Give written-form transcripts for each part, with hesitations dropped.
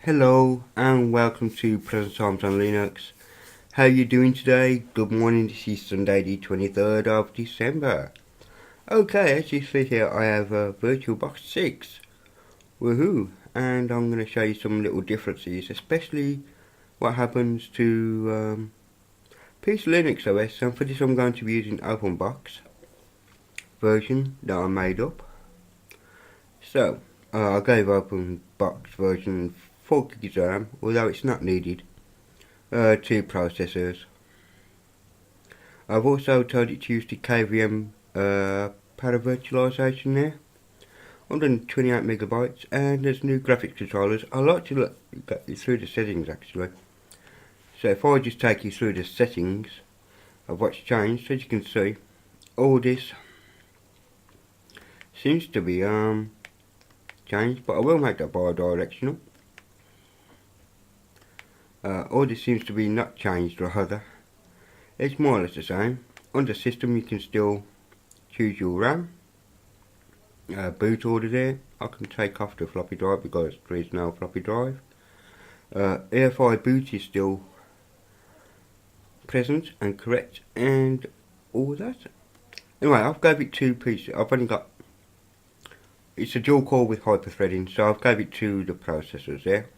Hello and welcome to Present Times on Linux. How are you doing today? Good morning, this is Sunday the 23rd of December. Okay, as you see here I have VirtualBox 6. Woohoo! And I'm going to show you some little differences, especially what happens to PCLInuxOS. And for this I'm going to be using OpenBox version that I made up. So, I gave OpenBox version 4GB RAM, although it's not needed. 2 processors. I've also told it to use the KVM para virtualization there, 128 megabytes, and there's new graphics controllers. I like to look through the settings actually. So if I just take you through the settings of what's changed, as you can see, all this seems to be changed, but I will make that bi-directional. All this seems to be not changed rather. It's more or less the same. Under system you can still choose your RAM. Boot order there. I can take off the floppy drive because there is no floppy drive. EFI boot is still present and correct and all that. Anyway, I've gave it 2 pieces. I've only got, it's a dual core with hyper-threading, so I've gave it 2 the processors there.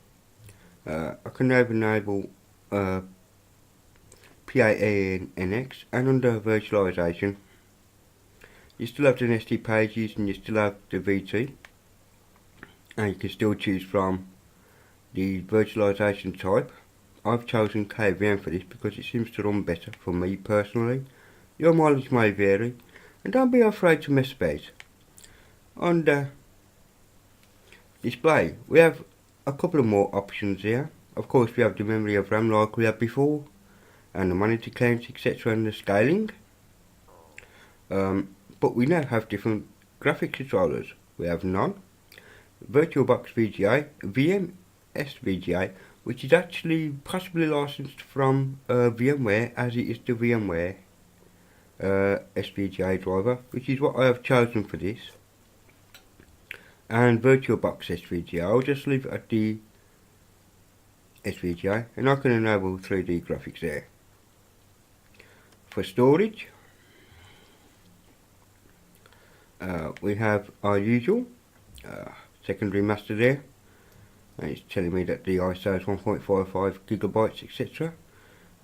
I can now enable PCLInuxOS, and under virtualization you still have the nested pages and you still have the VT, and you can still choose from the virtualization type. I've chosen KVM for this because it seems to run better for me personally. Your mileage may vary, and don't be afraid to mess about. Under display we have a couple of more options here. Of course we have the memory of RAM like we had before, and the monitor count, etc., and the scaling. But we now have different graphics controllers. We have none, VirtualBox VGA, VM SVGA, which is actually possibly licensed from VMware, as it is the VMware SVGA driver, which is what I have chosen for this. And VirtualBox SVGA, I'll just leave it at the SVGA, and I can enable 3D graphics there. For storage, we have our usual secondary master there, and it's telling me that the ISO is 1.55 gigabytes, etc.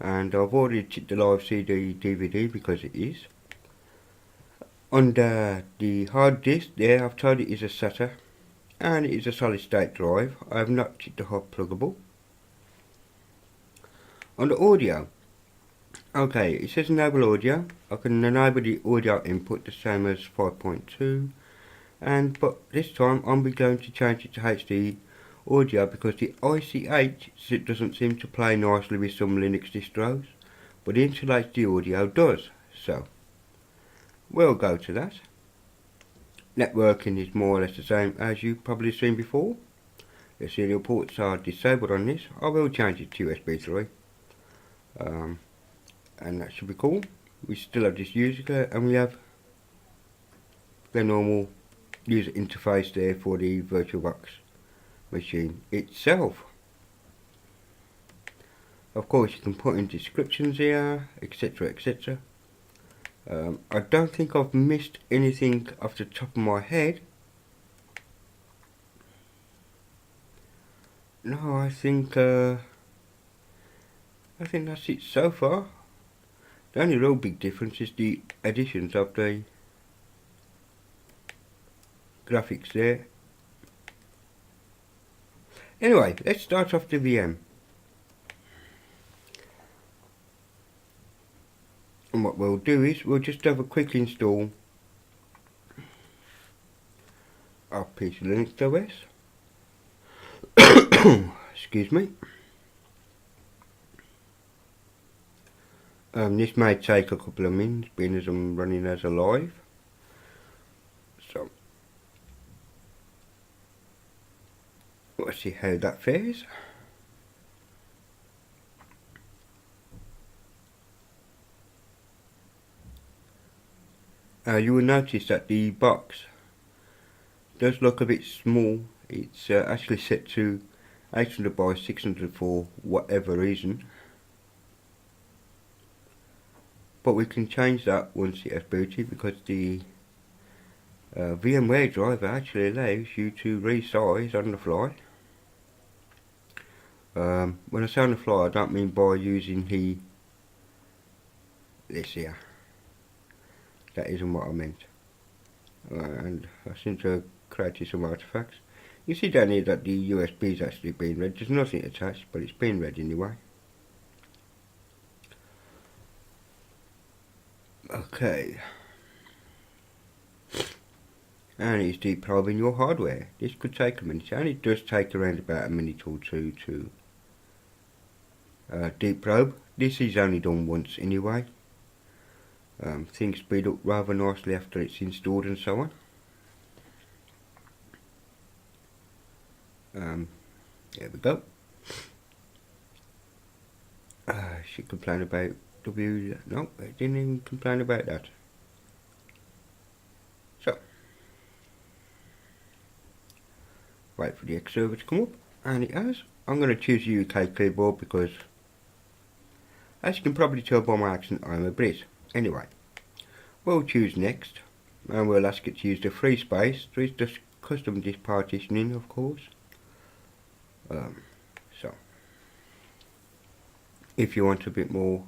And I've already checked the live CD DVD because it is. Under the hard disk there, I've told it is a SATA and it is a solid state drive. I have not checked the hot pluggable. Under audio, okay, it says enable audio. I can enable the audio input the same as 5.2, but this time I'm going to change it to HD audio because the ICH doesn't seem to play nicely with some Linux distros, but the Intel HD audio does. So we'll go to that. Networking is more or less the same as you've probably seen before. The serial ports are disabled on this. I will change it to USB 3. And that should be cool. We still have this user, and we have the normal user interface there for the VirtualBox machine itself. Of course you can put in descriptions here, etc, etc. I don't think I've missed anything off the top of my head. No, I think that's it so far. The only real big difference is the additions of the graphics there. Anyway, let's start off the VM. And what we'll do is we'll just have a quick install of PCLInuxOS. Excuse me. This may take a couple of minutes, being as I'm running as a live. So let's see how that fares. You will notice that the box does look a bit small. It's actually set to 800 by 600 for whatever reason. But we can change that once it has booted, because the VMware driver actually allows you to resize on the fly. When I say on the fly, I don't mean by using this here. That isn't what I meant. And I seem to have created some artifacts. You see down here that the USB is actually being read. There's nothing attached, but it's being read anyway. Okay. And it's deep probing your hardware. This could take a minute, and it does take around about a minute or two to deep probe. This is only done once anyway. Things speed up rather nicely after it's installed and so on. There we go. She complained about no, it didn't even complain about that. So, wait for the X server to come up, and it has. I'm going to choose UK keyboard because, as you can probably tell by my accent, I'm a Brit. Anyway, we'll choose next, and we'll ask it to use the free space. There is just custom disk partitioning, of course. So, if you want a bit more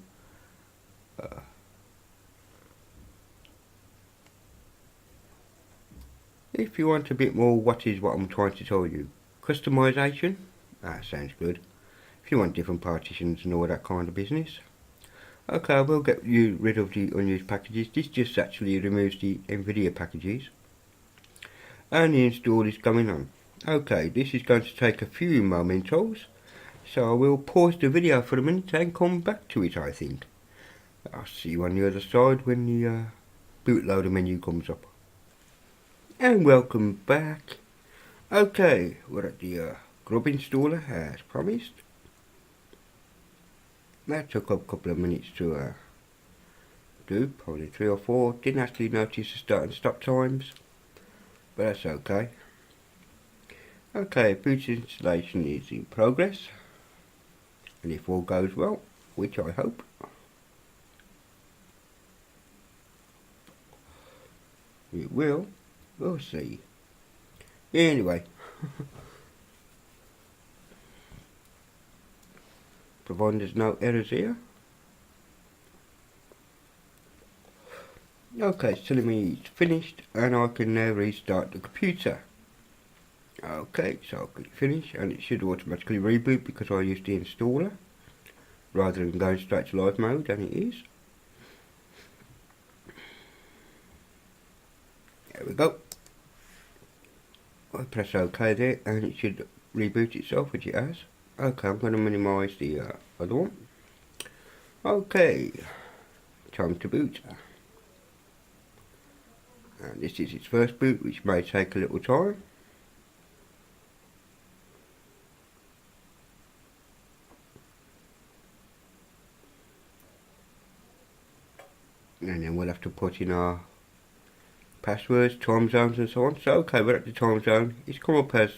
what I'm trying to tell you, customization, sounds good. If you want different partitions and all that kind of business. Okay, I will get you rid of the unused packages. This just actually removes the NVIDIA packages. And the install is going on. Okay, this is going to take a few momentos, so I will pause the video for a minute and come back to it, I think. I'll see you on the other side when the bootloader menu comes up. And welcome back. Okay, we're at the grub installer as promised. That took up a couple of minutes to do, probably 3 or 4. Didn't actually notice the start and stop times, but that's okay. Okay, boot installation is in progress, and if all goes well, which I hope, it will, we'll see. Anyway, providing there's no errors here. Okay, it's telling me it's finished, and I can now restart the computer. Okay, so I'll click finish, and it should automatically reboot because I used the installer rather than going straight to live mode, and it is. There we go. I press OK there, and it should reboot itself, which it has. Okay, I'm going to minimise the other one. Okay, time to boot. And this is its first boot, which may take a little time. And then we'll have to put in our passwords, time zones and so on. So okay, we're at the time zone. It's come up as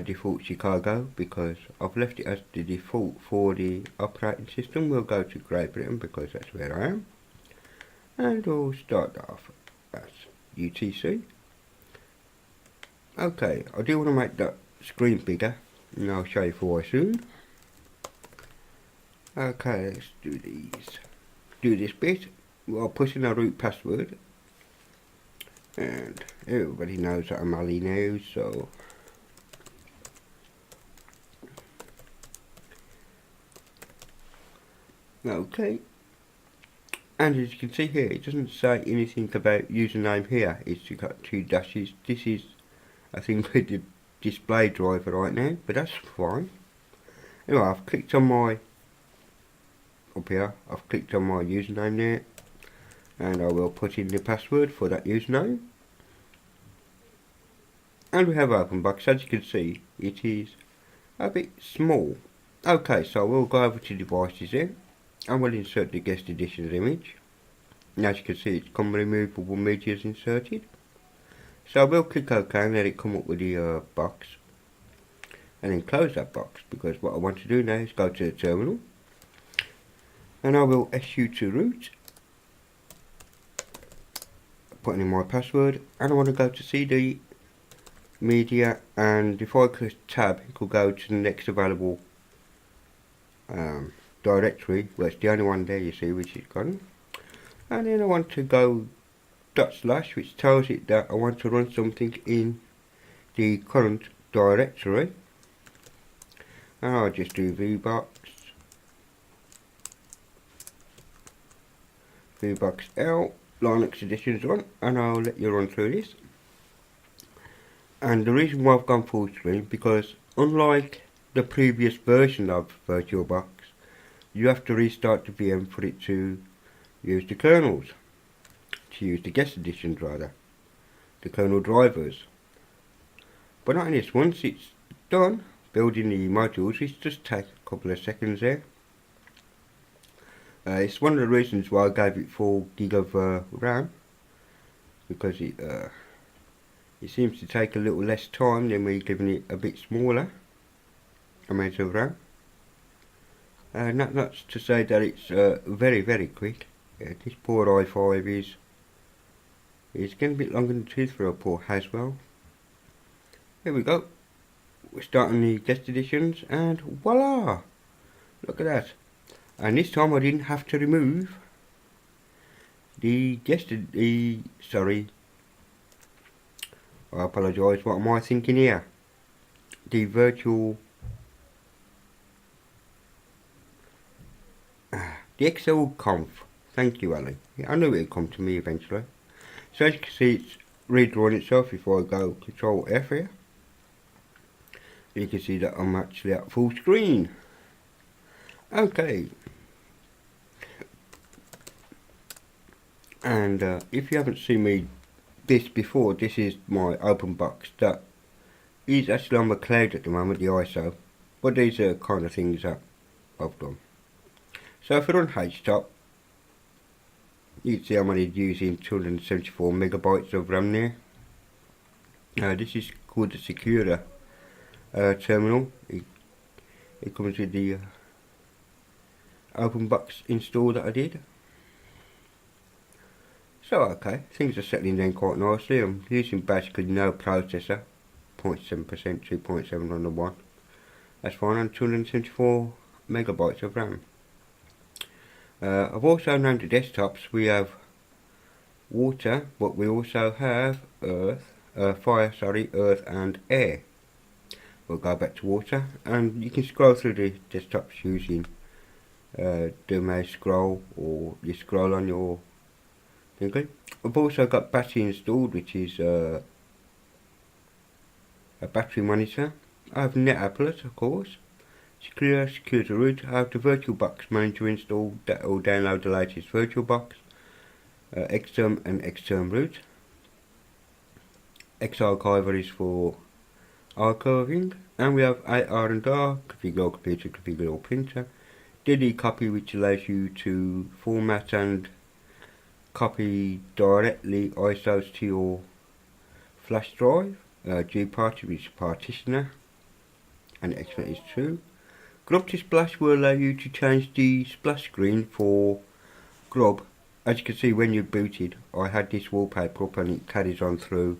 default Chicago because I've left it as the default for the operating system. We'll go to Great Britain because that's where I am. And we'll start off as UTC. Okay, I do want to make that screen bigger, and I'll show you for why soon. Okay, let's do these. Do this bit. I'll put in our root password, and everybody knows that I'm Ali now, so okay. And as you can see here, it doesn't say anything about username here. It's got 2 dashes. This is, I think, with the display driver right now, but that's fine. Anyway, I've clicked on my up here. I've clicked on my username there, and I will put in the password for that username. And we have OpenBox. As you can see, it is a bit small. Okay, so we'll go over to devices here, and we'll insert the guest editions image. And as you can see, it's come removable media is inserted. So we'll click OK and let it come up with the box. and then close that box, because what I want to do now is go to the terminal, and I will su to root, put in my password, and I want to go to CD media, and if I click tab it will go to the next available directory, where it's the only one there you see which is gone. And then I want to go // which tells it that I want to run something in the current directory, and I'll just do VBox L Linux editions on, and I'll let you run through this. And the reason why I've gone full screen, because unlike the previous version of VirtualBox, you have to restart the VM for it to use the kernels, to use the guest editions rather, the kernel drivers. But not in this. Once it's done building the modules, it just takes a couple of seconds there. It's one of the reasons why I gave it 4 gig of RAM, because it seems to take a little less time than we're giving it a bit smaller amount of RAM. Not to say that it's very quick. This poor i5 is getting a bit longer than the tooth for a poor Haswell. Here we go. We're starting the guest editions, and voila! Look at that. And this time I didn't have to remove the sorry, I apologise, what am I thinking here? The virtual, the XL-conf. Thank you, Ali. Yeah, I knew it would come to me eventually. So as you can see, it's redrawing itself. If I go Control F here, you can see that I'm actually at full screen. Okay. And if you haven't seen this before, this is my OpenBox that is actually on the cloud at the moment, the ISO. But these are kind of things that I've done. So if I run htop, you can see I'm only using 274 megabytes of RAM there. This is called the Secure terminal. It comes with the OpenBox install that I did. So okay, things are settling down quite nicely. I'm using basically no processor, 0.7%, 2.7 on the one. That's fine on 274 megabytes of RAM. I've also named the desktops. We have water, but we also have fire, earth and air. We'll go back to water, and you can scroll through the desktops using the mouse scroll, or you scroll on your thing. I've also got battery installed, which is a battery monitor. I have NetApplet, of course. Secure to root. I have the VirtualBox manager installed that will download the latest VirtualBox, Xterm and Xterm root. Xarchiver is for archiving, and we have AR&R, configure all computer, configure all printer. DD copy, which allows you to format and copy directly ISOs to your flash drive. gpartition, which is partitioner, and Xnet is true. Grub to Splash will allow you to change the splash screen for Grub. As you can see, when you're booted, I had this wallpaper up and it carries on through.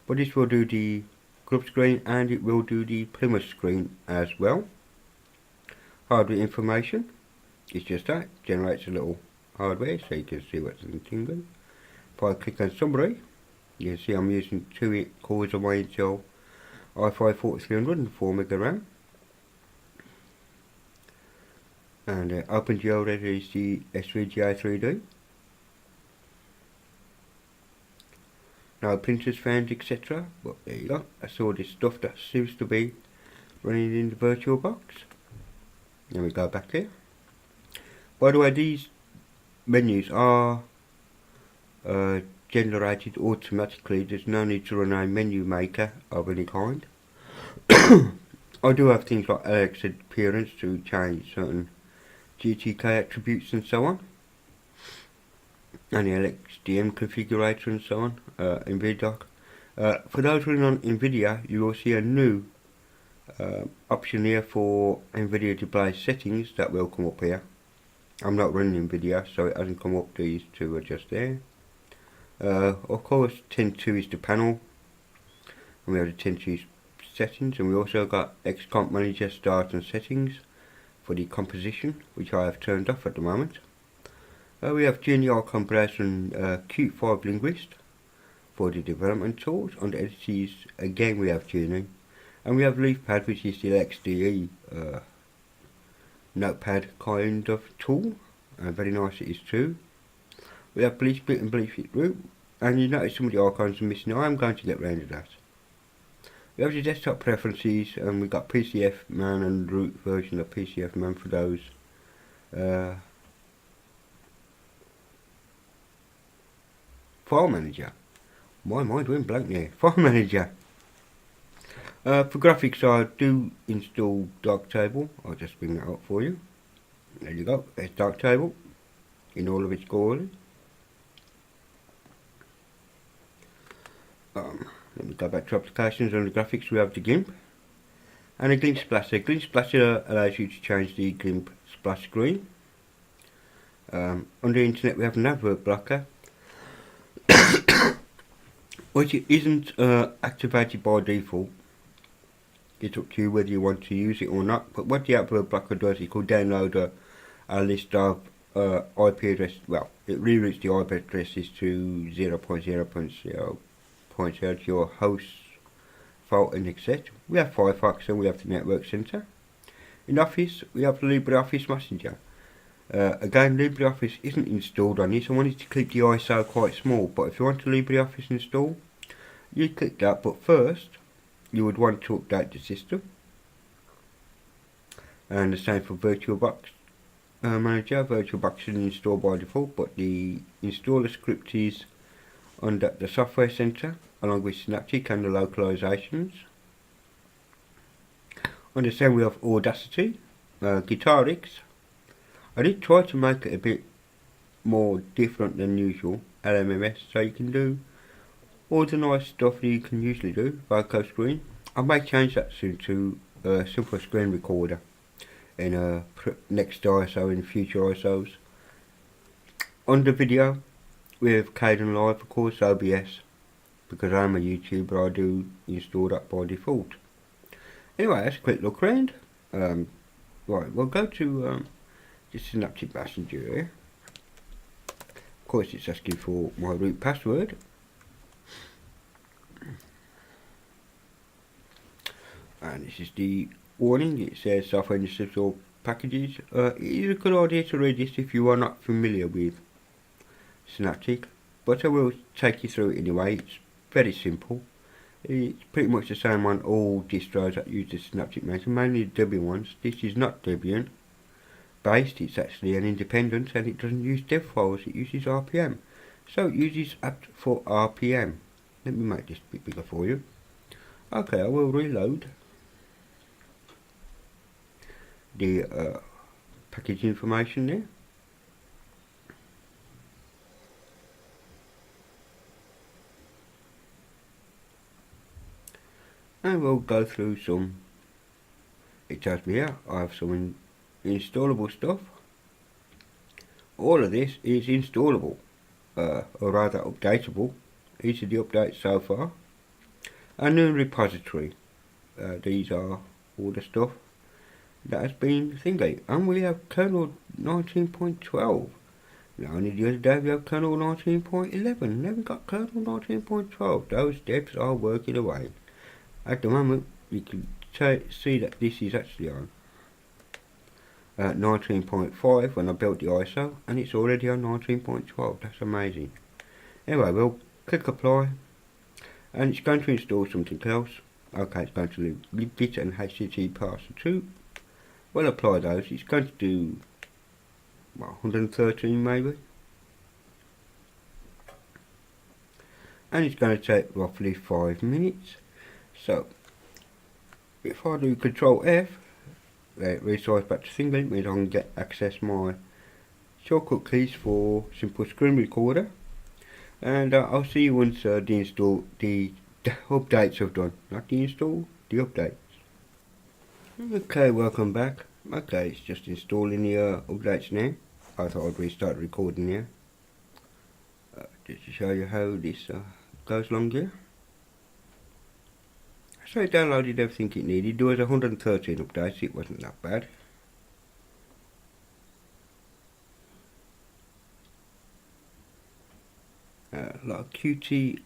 But this will do the Grub screen, and it will do the Plymouth screen as well. Hardware information, it's just that, generates a little hardware so you can see what's in the thing. If I click on summary, you can see I'm using 2 cores of my Intel i5 4300 and 4 meg RAM. And OpenGL is the S3GA3D. No printers found, etc. But there you go. That's all this stuff that seems to be running in the VirtualBox. Then we go back here. By the way, these menus are generated automatically. There's no need to run a menu maker of any kind. I do have things like Alex appearance to change certain GTK attributes and so on, and the LXDM configurator and so on, NVIDIA. For those running on NVIDIA, you will see a new option here for NVIDIA display settings that will come up here. I'm not running NVIDIA, so it hasn't come up. These two are just there. Of course, 10.2 is the panel, and we have the 10.2 settings, and we also got XComp Manager start and settings for the composition, which I have turned off at the moment. We have GNR Compressor and Qt5 Linguist for the development tools. On the entities, again we have tuning, and we have LeafPad, which is the XDE notepad kind of tool, and very nice it is too. We have Bleach Split and Bleach Fit Root, and you notice some of the icons are missing. I am going to get round to that. We have the desktop preferences, and we've got PCF Man and root version of PCF Man for those. File Manager. My mind went blank there. File Manager. For graphics, I do install Darktable. I'll just bring that up for you. There you go. There's Darktable in all of its glory. Let me go back to applications. On the graphics, we have the GIMP and a GIMP Splasher. GIMP Splasher allows you to change the GIMP splash screen. On the internet, we have an advert blocker, which isn't activated by default. It's up to you whether you want to use it or not. But what the advert blocker does, it will download a list of IP addresses. Well, it reroutes the IP addresses to 0.0.0 to your host fault and etc. We have Firefox and we have the Network Center. In Office, we have the Libreoffice Messenger. Again, LibreOffice isn't installed on this. I wanted to keep the ISO quite small, but if you want the LibreOffice install, you click that. But first, you would want to update the system. And the same for VirtualBox Manager. VirtualBox isn't installed by default, but the installer script is under the Software Center, along with Synaptic and the localizations. On the same, we have Audacity, Guitarix. I did try to make it a bit more different than usual, LMMS, so you can do all the nice stuff that you can usually do, vocal screen. I may change that soon to a simple screen recorder in a next ISO, in future ISOs. On the video, we have Caden Live, of course, OBS, because I'm a YouTuber, I do install that by default. Anyway, that's a quick look around. Right, we'll go to the Synaptic Messenger here. Of course, it's asking for my root password. And this is the warning. It says software install packages. It is a good idea to read this if you are not familiar with Synaptic, but I will take you through it anyway. It's very simple. It's pretty much the same on all distros that use the Synaptic Messenger, mainly the Debian ones. This is not Debian based, it's actually an independent, and it doesn't use dev files, it uses RPM. So it uses apt for RPM. Let me make this a bit bigger for you. Okay, I will reload the package information there. And we'll go through some. It tells me here I have some installable stuff. All of this is installable, or rather updatable. These are the updates so far. A new repository. These are all the stuff that has been thingy. And we have kernel 19.12. Now, only the other day we have kernel 19.11. Never got kernel 19.12. Those devs are working away. At the moment, you can see that this is actually on 19.5 when I built the ISO, and it's already on 19.12. That's amazing. Anyway, we'll click apply, and it's going to install something else. Okay, it's going to libgit and http parser 2. We'll apply those. It's going to do, well, 113 maybe. And it's going to take roughly 5 minutes. So, if I do Control F, it resizes back to single, it means I can access my shortcut keys for simple screen recorder. And I'll see you once the updates have done. Not the install, the updates. Okay, welcome back. Okay, it's just installing the updates now. I thought I'd restart recording here. Just to show you how this goes along here. So it downloaded everything it needed. There was 113 updates, it wasn't that bad. A lot of Qt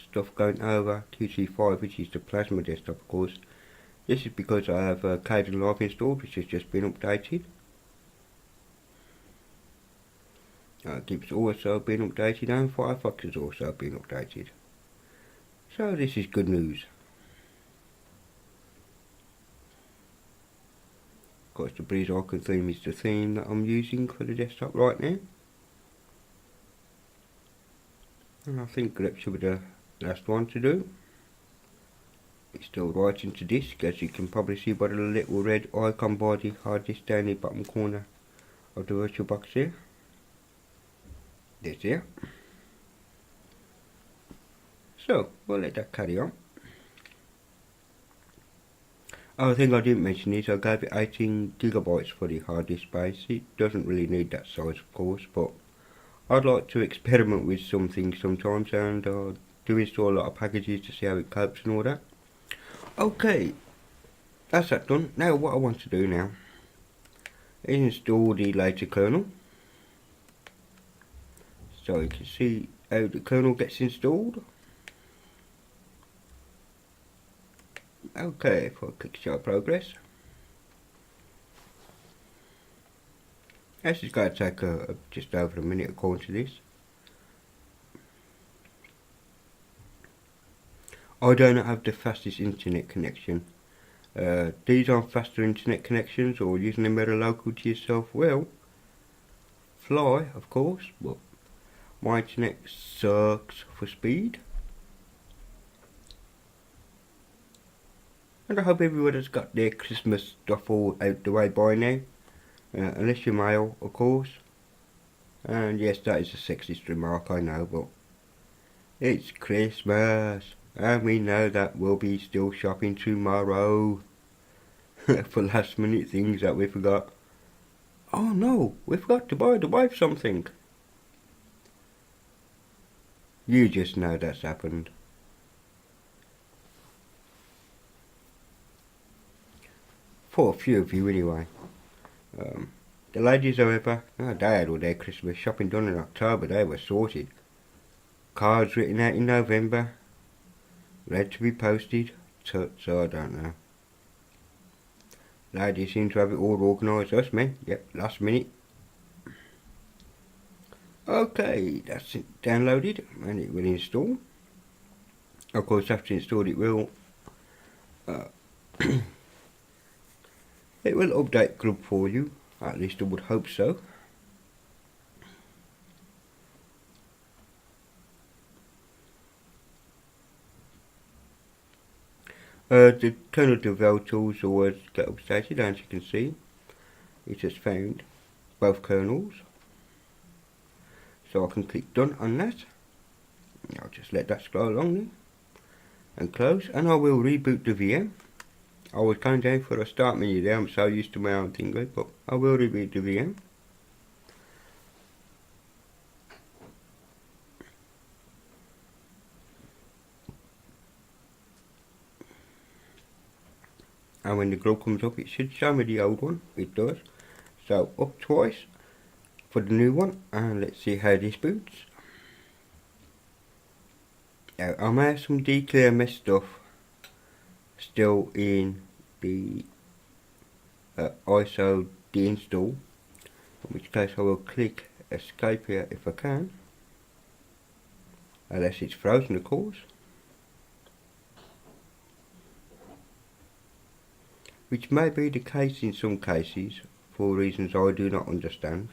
stuff going over, Qt5, which is the Plasma desktop of course. This is because I have Kden Live installed, which has just been updated. Gimp's also been updated and Firefox has also been updated. So this is good news. Of course the Breeze Icon theme is the theme that I'm using for the desktop right now. And I think that should be the last one to do. It's still writing to disk, as you can probably see by the little red icon by the hard disk down the bottom corner of the VirtualBox here. This here. So we'll let that carry on. Other thing I didn't mention is I gave it 18 gigabytes for the hard disk space. It doesn't really need that size of course, but I'd like to experiment with some things sometimes and do install a lot of packages to see how it copes and all that. Okay, that's that done. Now what I want to do now is install the later kernel. So you can see how the kernel gets installed. Okay, if I click show progress. This is going to take just over a minute according to this. I don't have the fastest internet connection. These aren't faster internet connections or using them better local to yourself. Well, fly of course, but my internet sucks for speed. And I hope everybody's got their Christmas stuff all out the way by now. Unless you're male, of course. And yes, that is a sexist remark, I know, but it's Christmas. And we know that we'll be still shopping tomorrow. For last minute things that we forgot. Oh no, we forgot to buy the wife something. You just know that's happened. For a few of you anyway. The ladies however, they had all their Christmas shopping done in October, they were sorted. Cards written out in November, ready to be posted, so I don't know. Ladies seem to have it all organised, us men, yep, last minute. Okay, that's it downloaded and it will install. Of course after installed it will it will update grub for you, at least I would hope so. The kernel devel tools always get updated, as you can see. It has found both kernels. So I can click done on that. I'll just let that scroll along there. And close, and I will reboot the VM. I was going down for a start menu there, I'm so used to my own thing, but I will reboot the VM. And when the grub comes up, it should show me the old one, it does. So up twice for the new one, and let's see how this boots. Now I may have some declare mesh stuff still in the ISO deinstall, in which case I will click escape here if I can, unless it's frozen of course, which may be the case in some cases for reasons I do not understand.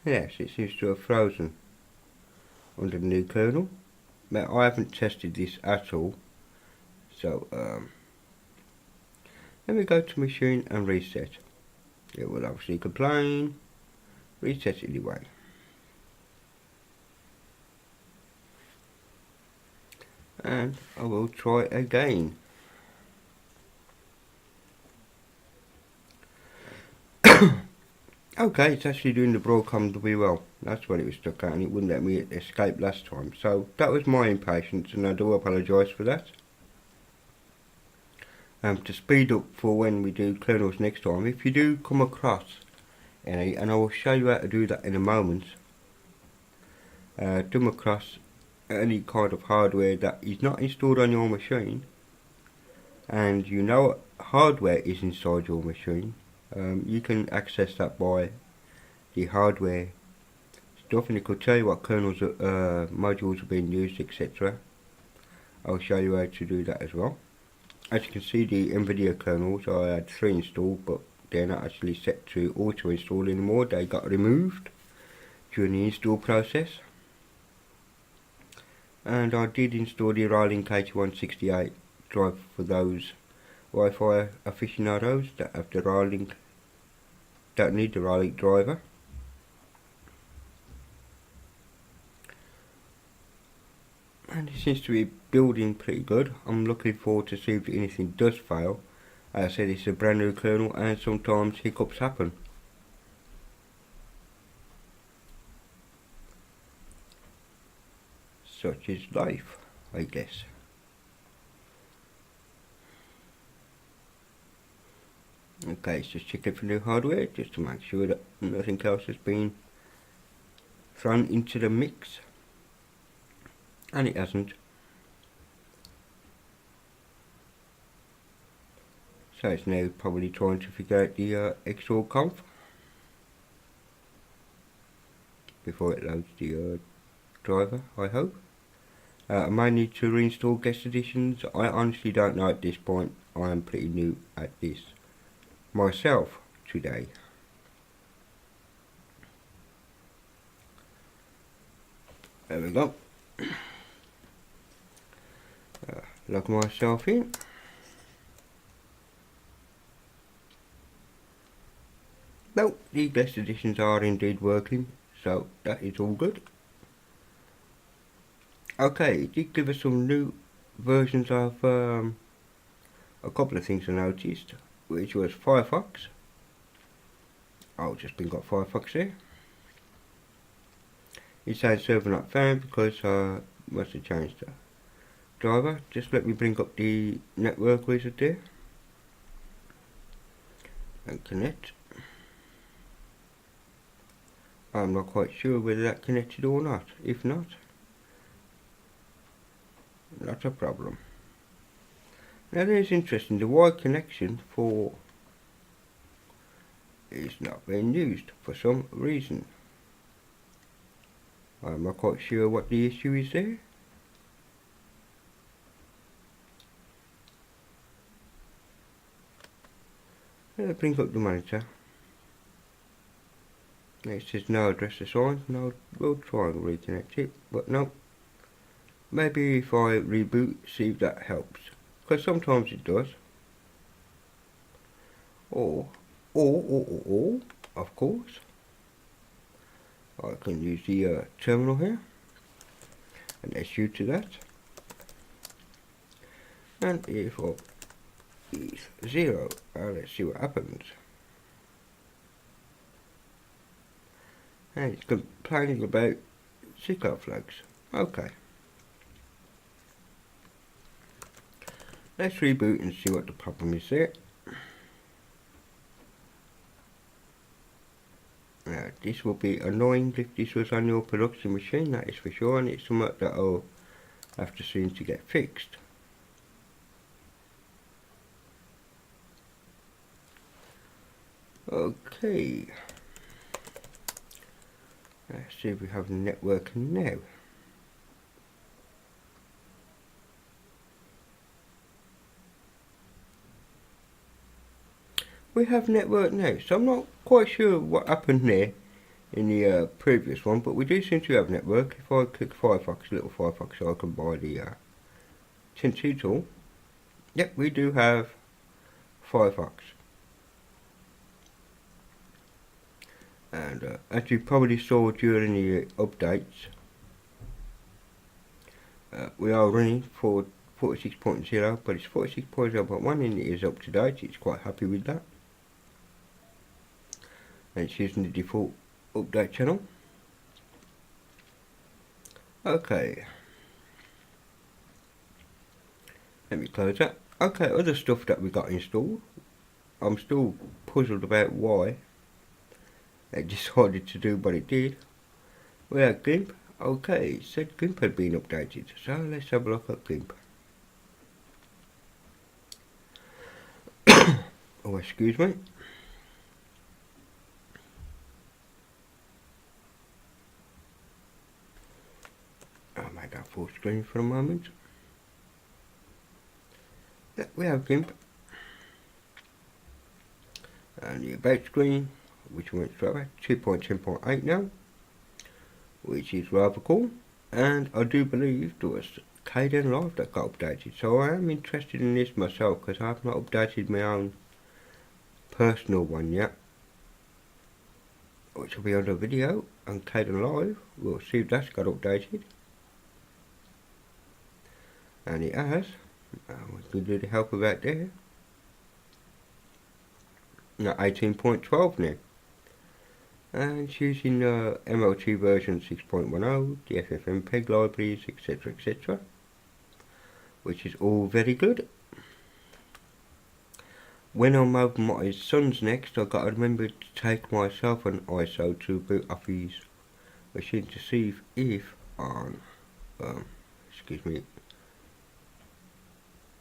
Yes, it seems to have frozen under the new kernel. Now I haven't tested this at all, so let me go to machine and reset. It will obviously complain. Reset it anyway. and I will try again. Okay, it's actually doing the broadcom very well. That's what it was stuck at, and it wouldn't let me escape last time. So that was my impatience, and I do apologise for that. To speed up for when we do kernels next time, if you do come across any, and I will show you how to do that in a moment, come across any kind of hardware that is not installed on your machine, and you know hardware is inside your machine, you can access that by the hardware stuff, and it could tell you what kernels, modules are being used, etc. I'll show you how to do that as well. As you can see, the NVIDIA kernels, I had 3 installed, but they're not actually set to auto install anymore. They got removed during the install process. And I did install the Rylink 8168 drive for those Wi-Fi aficionados that have the Rylink, that need the Rylink driver. And it seems to be building pretty good. I'm looking forward to see if anything does fail. As I said, it's a brand new kernel and sometimes hiccups happen. Such is life, I guess. Okay, it's just checking for new hardware just to make sure that nothing else has been thrown into the mix. And it hasn't. So it's now probably trying to figure out the XOR conf before it loads the driver, I hope. I may need to reinstall guest editions. I honestly don't know at this point. I am pretty new at this myself today. There we go. Log myself in. No, the guest editions are indeed working, so that is all good. Okay, it did give us some new versions of a couple of things I noticed, which was Firefox. I've just been got Firefox here. It says server not found because I must have changed the driver. Just let me bring up the network wizard there and connect. I'm not quite sure whether that connected or not. If not a problem. Now there's interesting, the Y connection for is not being used for some reason. I'm not quite sure what the issue is there. Let's bring up the monitor. It says no address assigned. No, we'll try and reconnect it, but no. Maybe if I reboot, see if that helps, because sometimes it does. Or, of course, I can use the terminal here, and SU to that. And if I is 0, let's see what happens. And it's complaining about cyclo flags. Okay. Let's reboot and see what the problem is there. Now, this will be annoying if this was on your production machine, that is for sure, and it's something that I'll have to soon to get fixed. Okay. Let's see if we have network now. We have network now, so I'm not quite sure what happened there in the previous one, but we do seem to have network. If I click Firefox, little Firefox icon by the Tint tool, yep, we do have Firefox. And as you probably saw during the updates, We are running for 46.0, but it's 46.0.1 and it is up to date. It's quite happy with that. And it's using the default update channel. Okay. Let me close that. Okay, other stuff that we got installed. I'm still puzzled about why it decided to do what it did. We have GIMP. Okay, it said GIMP had been updated. So let's have a look at GIMP. Oh, excuse me. I'll make that full screen for a moment. Yeah, we have GIMP. And the about screen, which went straight back, 2.10.8 now, which is rather cool. And I do believe there was Kdenlive that got updated. So I am interested in this myself because I have not updated my own personal one yet, which will be under video on Kdenlive. We'll see if that's got updated. And it has. We can do the help of that there. Now 18.12 now. And it's using MLT version 6.10, the FFmpeg libraries, etc., which is all very good. When I'm over my son's next, I've got to remember to take myself an ISO to boot off his machine to see if on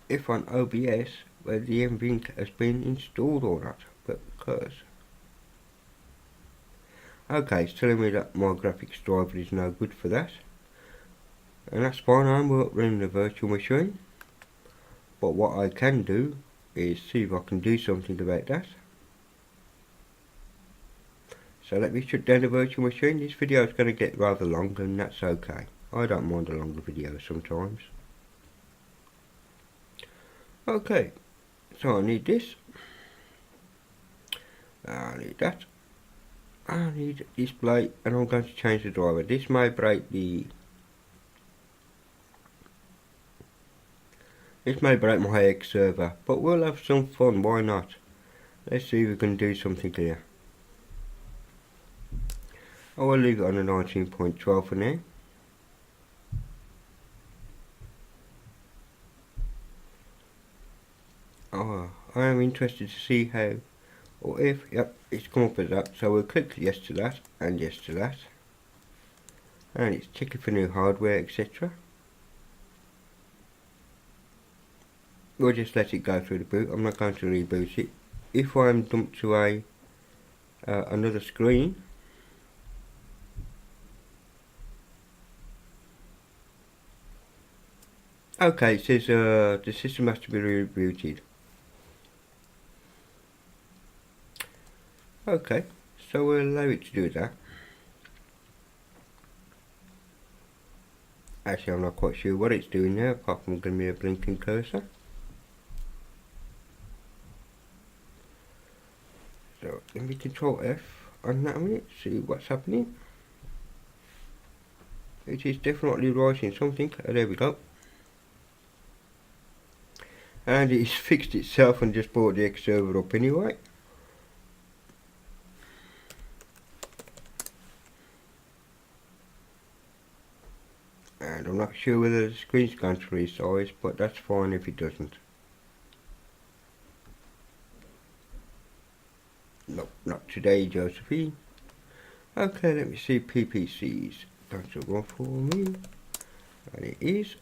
if on OBS whether the mvink has been installed or not. Because okay, it's telling me that my graphics driver is no good for that, and that's fine. I'm running the virtual machine, but what I can do is see if I can do something about that. So let me shut down the virtual machine. This video is going to get rather long, and that's okay. I don't mind a longer video sometimes. Okay, so I need this, I need that, I need display, and I'm going to change the driver. This may break my X server, but we'll have some fun, why not? Let's see if we can do something here. I will leave it on a 19.12 for now. I am interested to see how, or if, yep, it's come up as that. So we'll click yes to that, and yes to that. And it's checking for new hardware, etc. We'll just let it go through the boot. I'm not going to reboot it. If I'm dumped to another screen, okay, it says the system has to be rebooted. Okay, so we'll allow it to do that. Actually, I'm not quite sure what it's doing now, apart from giving me a blinking cursor. So let me Control F on that a minute, see what's happening. It is definitely writing something. Oh, there we go. And it's fixed itself and just brought the X server up anyway. And I'm not sure whether the screen's going to resize, but that's fine if it doesn't. Nope, not today, Josephine. Okay, let me see PPCs. Going to run for me. And it is.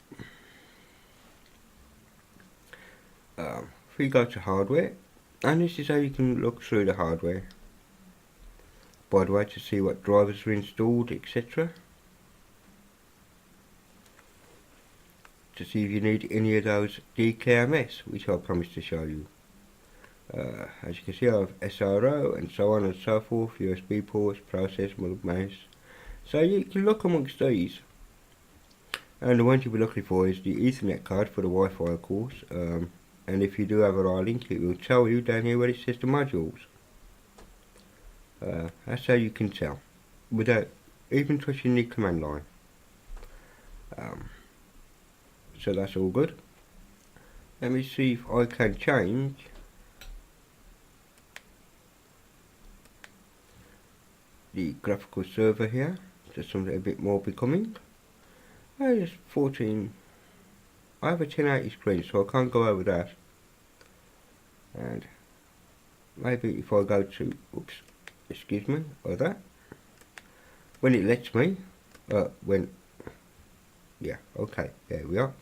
If we go to hardware, and this is how you can look through the hardware. By the way, to see what drivers are installed, etc. To see if you need any of those DKMS, which I promised to show you. As you can see, I have SRO and so on and so forth, USB ports, process, mouse. So you can look amongst these. And the ones you'll be looking for is the Ethernet card for the Wi-Fi, of course. And if you do have a link, it will tell you down here where it says the modules. That's how you can tell, without even touching the command line. so that's all good. Let me see if I can change the graphical server here to something a bit more becoming. It's 14. I have a 1080 screen, so I can't go over that. And maybe if I go to, oops, excuse me, or that, when it lets me, yeah, okay, there we are.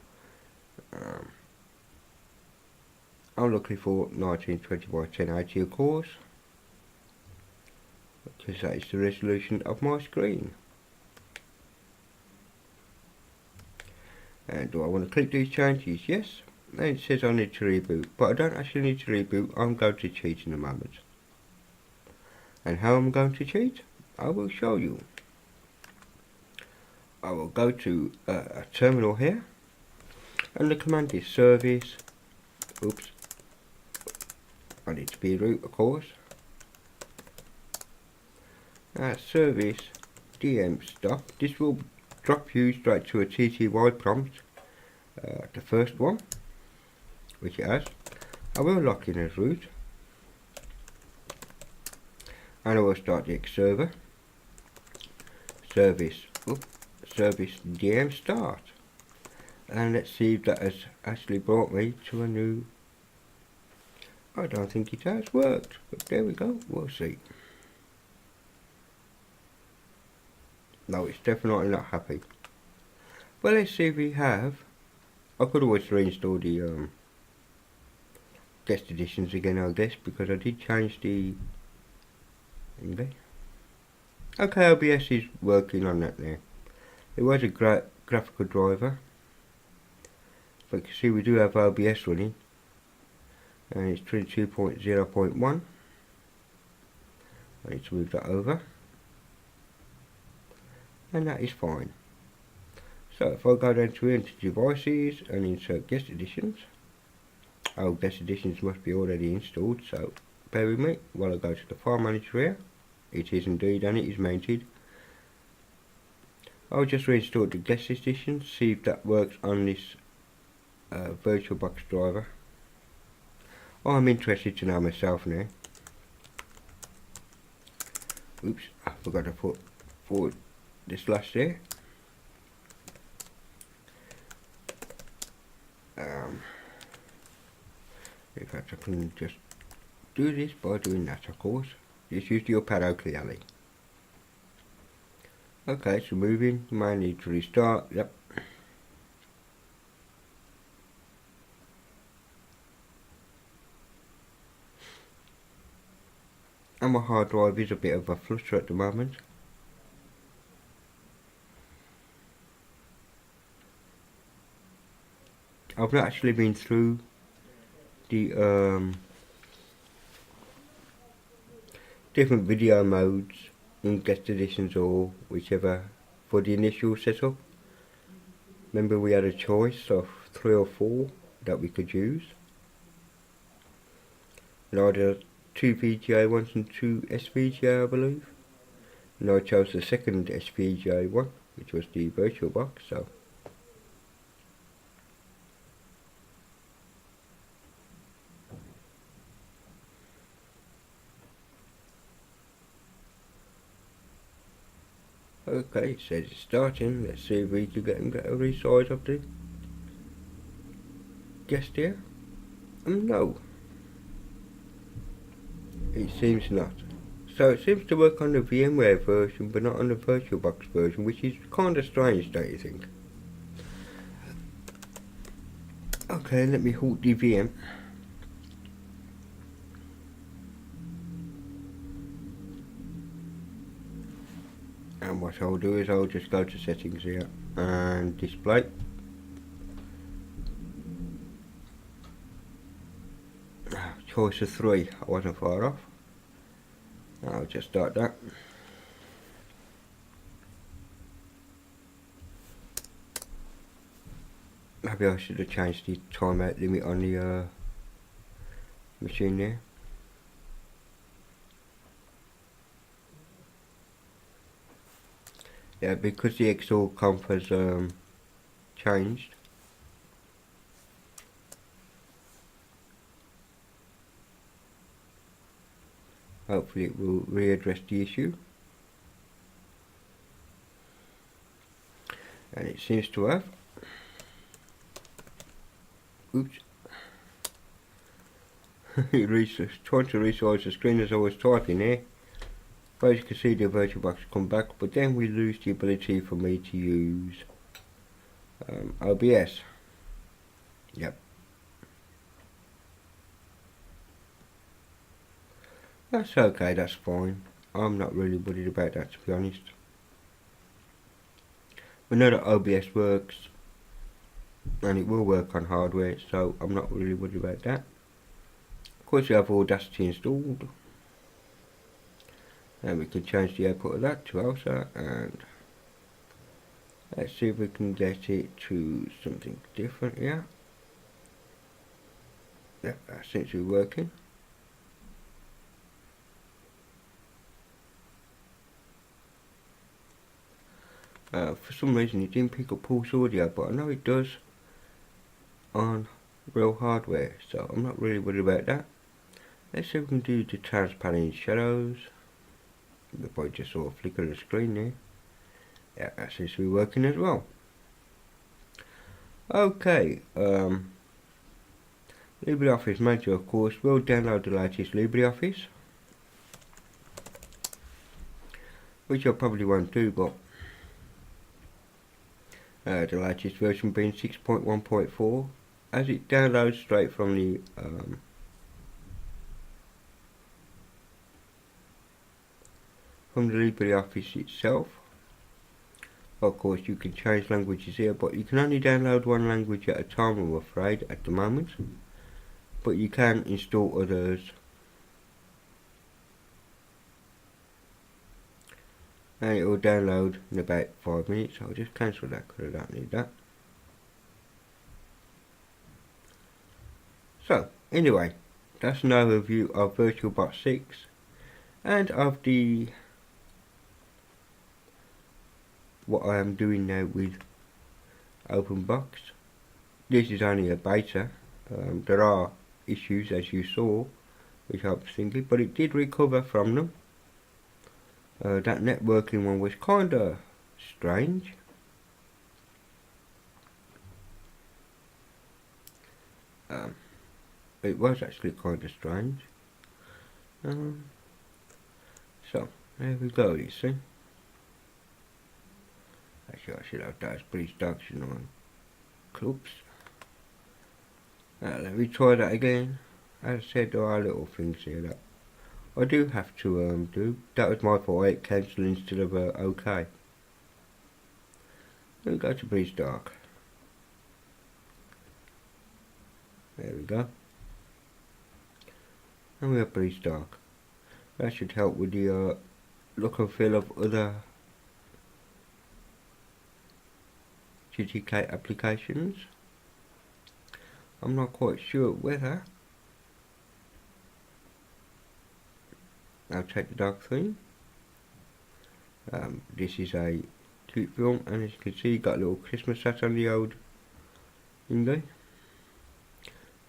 I'm looking for 1920 by 1080, of course, because that is the resolution of my screen. And do I want to click these changes? Yes. And it says I need to reboot, but I don't actually need to reboot. I'm going to cheat in a moment. And how I'm going to cheat, I will show you. I will go to a terminal here, and the command is service, oops, I need to be root, of course, service dm stop. This will drop you straight to a TTY prompt, the first one, which it has. I will lock in as root, and I will start the X server, service dm start, and let's see if that has actually brought me to a new. I don't think it has worked, but there we go, we'll see. No, it's definitely not happy. Well, let's see if we have. I could always reinstall the guest editions again, I guess, because I did change the English. Okay, OBS is working on that now. It was a graphical driver, but you can see we do have OBS running, and it's 22.0.1. I need to move that over, and that is fine. So if I go down to enter devices and insert guest editions, guest editions must be already installed, so bear with me while I go to the file manager here. It is indeed, and it is mounted. I'll just reinstall the guest edition, see if that works on this VirtualBox driver. I'm interested to know myself now. Oops, I forgot to put forward this slash there. In fact, I can just do this by doing that, of course. Just use your pad clearly. Okay, so moving, you might need to restart, yep. And my hard drive is a bit of a flutter at the moment. I've not actually been through the different video modes in guest editions or whichever for the initial setup. Remember, we had a choice of 3 or 4 that we could use, and either 2 VGA ones and 2 SVGA, I believe, and I chose the second SVGA one, which was the VirtualBox. So okay, it says it's starting. Let's see if we can get a resize of the guest here. No, it seems not. So it seems to work on the VMware version, but not on the VirtualBox version, which is kind of strange, don't you think? Okay, let me halt the VM. And what I'll do is I'll just go to settings here and display. Choice of 3, I wasn't far off. I'll just start that. Maybe I should have changed the timeout limit on the machine there. Yeah, because the XOR conf has changed, Hopefully it will readdress the issue. And it seems to have. Oops. Trying to resize the screen as I was typing there. But as you can see, the VirtualBox come back, but then we lose the ability for me to use OBS. Yep. That's okay, that's fine. I'm not really worried about that, to be honest. We know that OBS works, and it will work on hardware, so I'm not really worried about that. Of course, we have Audacity installed, and we can change the output of that to Elsa, and let's see if we can get it to something different here. Yeah, that seems to be working. For some reason it didn't pick up pulse audio, but I know it does on real hardware, so I'm not really worried about that. Let's see if we can do the transparent shadows. The boy just saw a flicker of the screen there. Yeah, that seems to be working as well. Okay, Libreoffice Messenger, of course. We'll download the latest Libreoffice, which I probably won't do, but the latest version being 6.1.4, as it downloads straight from the LibreOffice itself. Of course, you can change languages here, but you can only download one language at a time, I'm afraid, at the moment. But you can install others. And it will download in about 5 minutes. I'll just cancel that because I don't need that. So, anyway, that's an overview of VirtualBox 6 and of the what I am doing now with OpenBox. This is only a beta. There are issues, as you saw, which I was thinking, but it did recover from them. That networking one was kinda strange. It was actually kinda strange. So, there we go, you see. Actually, I should have that pre-production on clubs. Let me try that again. As I said, there are little things here that I do have to do. That was my fault. I hit cancel instead of OK. Let me go to Breeze Dark. There we go. And we have Breeze Dark. That should help with the look and feel of other GTK applications. I'm not quite sure whether I'll take the dark theme. This is a cute film, and as you can see, got a little Christmas hat on the old thingy.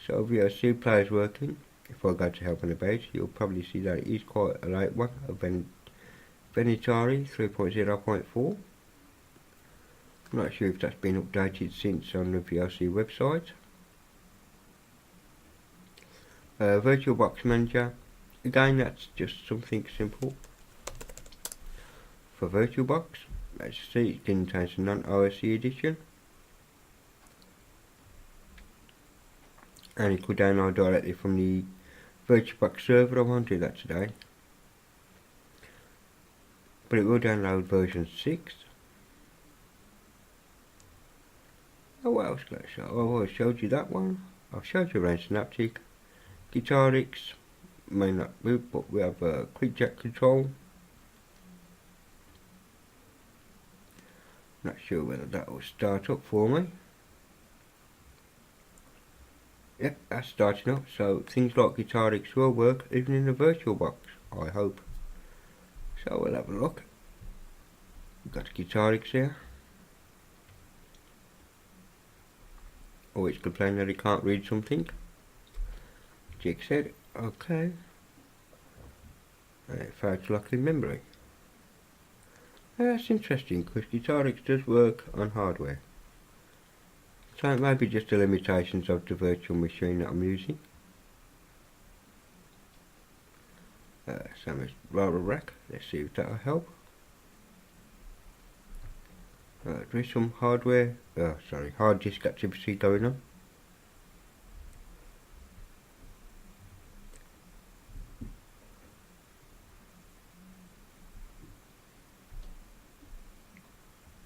So over here, C player is working. If I go to help and about, you'll probably see that it is quite a late one, a Venitari 3.0.4. I'm not sure if that's been updated since on the VLC website. VirtualBox Messenger, again that's just something simple for VirtualBox. As you see, it contains a non-OSE edition, and it could download directly from the VirtualBox server. I won't do that today, but it will download version 6. Oh, what else can I show? Oh, I showed you that one. I've showed you around Synaptic. Guitarix may not boot, but we have a quick jack control. Not sure whether that will start up for me. Yep, that's starting up, so things like Guitarix will work even in the VirtualBox, I hope. So we'll have a look. We've got Guitarix here. Oh, it's complaining that it can't read something. Jig said, okay. and it failed to lock in memory. That's interesting, because Guitarix does work on hardware. So it may be just the limitations of the virtual machine that I'm using. Same as roller rack. Let's see if that'll help. There is some hard disk activity going on.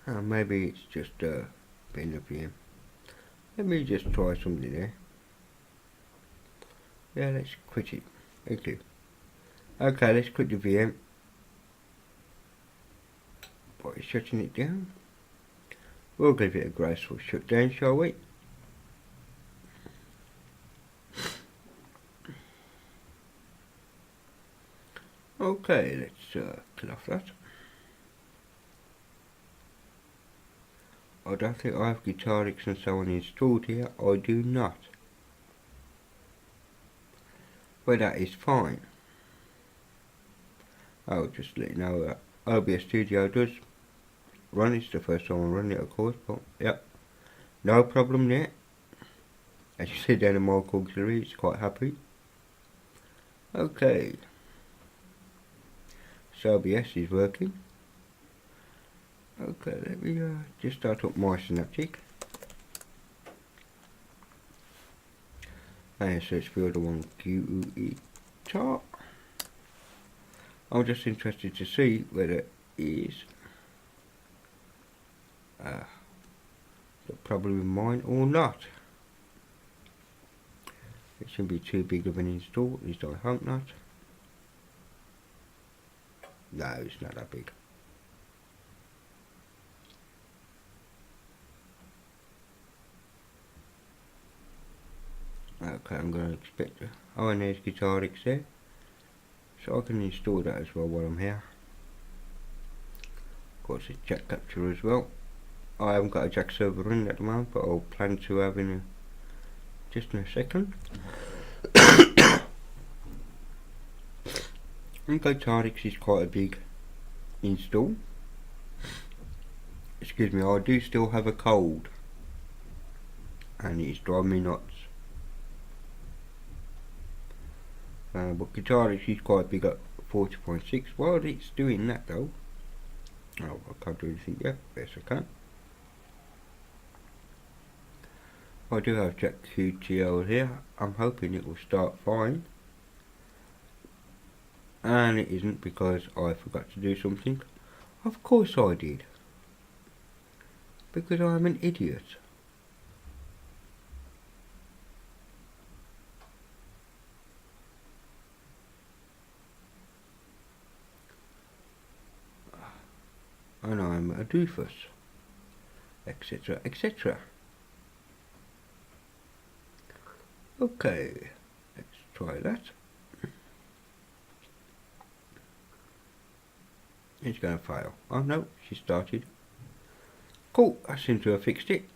Maybe it's just been the VM. Let me just try something there. Yeah, let's quit it. Thank you. Okay, let's quit the VM. By shutting it down. We'll give it a graceful shutdown, shall we? Okay, let's kill off that. I don't think I have Guitarix and so on installed here. I do not. But that is fine. I'll just let you know that OBS Studio does run. It's the first time I run it, of course, but yep, no problem there. As you see down in my auxiliary, it's quite happy. Okay, so OBS is working. Okay, let me just start up my Synaptic and search for the other one, QE top. I'm just interested to see whether it is probably mine or not. It shouldn't be too big of an install, at least I hope not. No, it's not that big. Okay, I'm going to expect it. Oh, and there's Guitarix there. So I can install that as well while I'm here. Of course, it's jack capture as well. I haven't got a jack server running at the moment, but I'll plan to have just in a second. And Guitarix is quite a big install. Excuse me, I do still have a cold, and it's driving me nuts. But Guitarix is quite big at 40.6. While it's doing that though, oh, I can't do anything yet. Yes, I can. I do have Jack QTL here. I'm hoping it will start fine, and it isn't because I forgot to do something. Of course I did, because I'm an idiot. And I'm a doofus, etc, etc. Okay, let's try that. It's going to fail. Oh no, she started. Cool, I seem to have fixed it.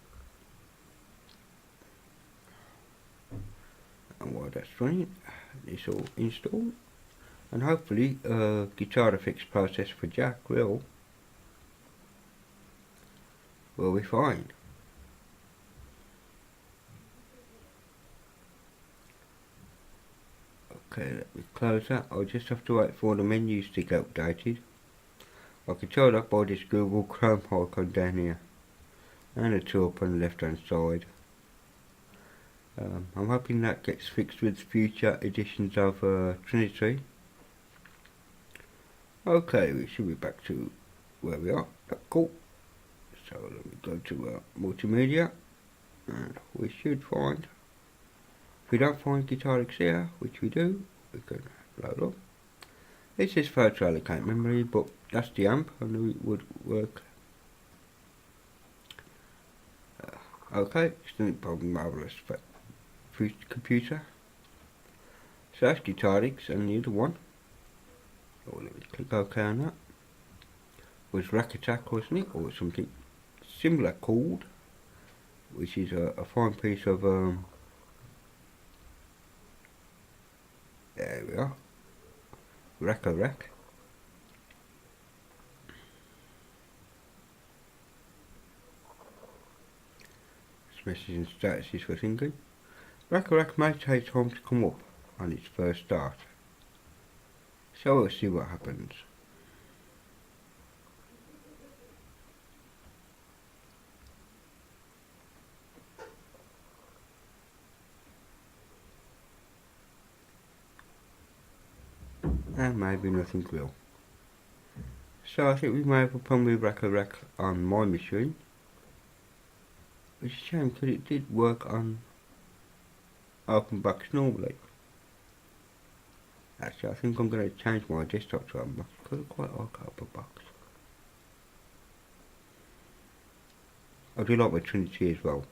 And while that's running, this will install. And hopefully, Guitarix process for Jack will be fine. Okay, let me close that. I'll just have to wait for the menus to get updated. I can tell that by this Google Chrome icon down here, and the two up on the left hand side. I'm hoping that gets fixed with future editions of Trinity. Okay, we should be back to where we are. Cool. So let me go to multimedia, and we should find, if we don't find Guitarix here, which we do, we can load up. This is virtual account memory, but that's the amp. I knew it would work. Okay, extended problem, marvelous computer. So that's Guitarix, and the other one, oh, let me click OK on that, was Rack Attack, wasn't it, or something similar called, which is a fine piece of there we are, Rack. This message and status is for thinking. Rack may take time to come up on its first start. So we'll see what happens. And maybe nothing will. So I think we may have a problem with Rack on my machine. Which is a shame because it did work on OpenBox normally. Actually, I think I'm going to change my desktop to OpenBox because I quite like OpenBox. I do like my Trinity as well.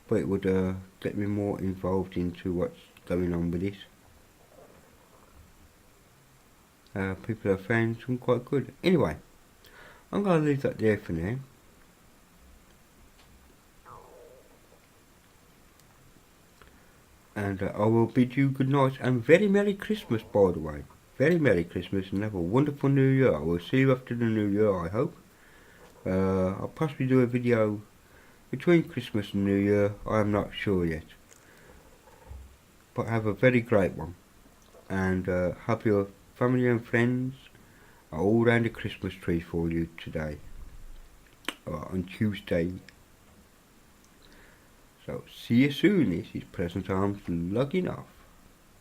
But it would get me more involved into what's going on with this. People have found some quite good. Anyway, I'm going to leave that there for now. And I will bid you good night and very Merry Christmas, by the way. Very Merry Christmas and have a wonderful New Year. I will see you after the New Year, I hope. I'll possibly do a video between Christmas and New Year. I am not sure yet. But have a very great one. And hope your family and friends are all round the Christmas tree for you today. On Tuesday. So, see you soon. This is Present Arms logging off.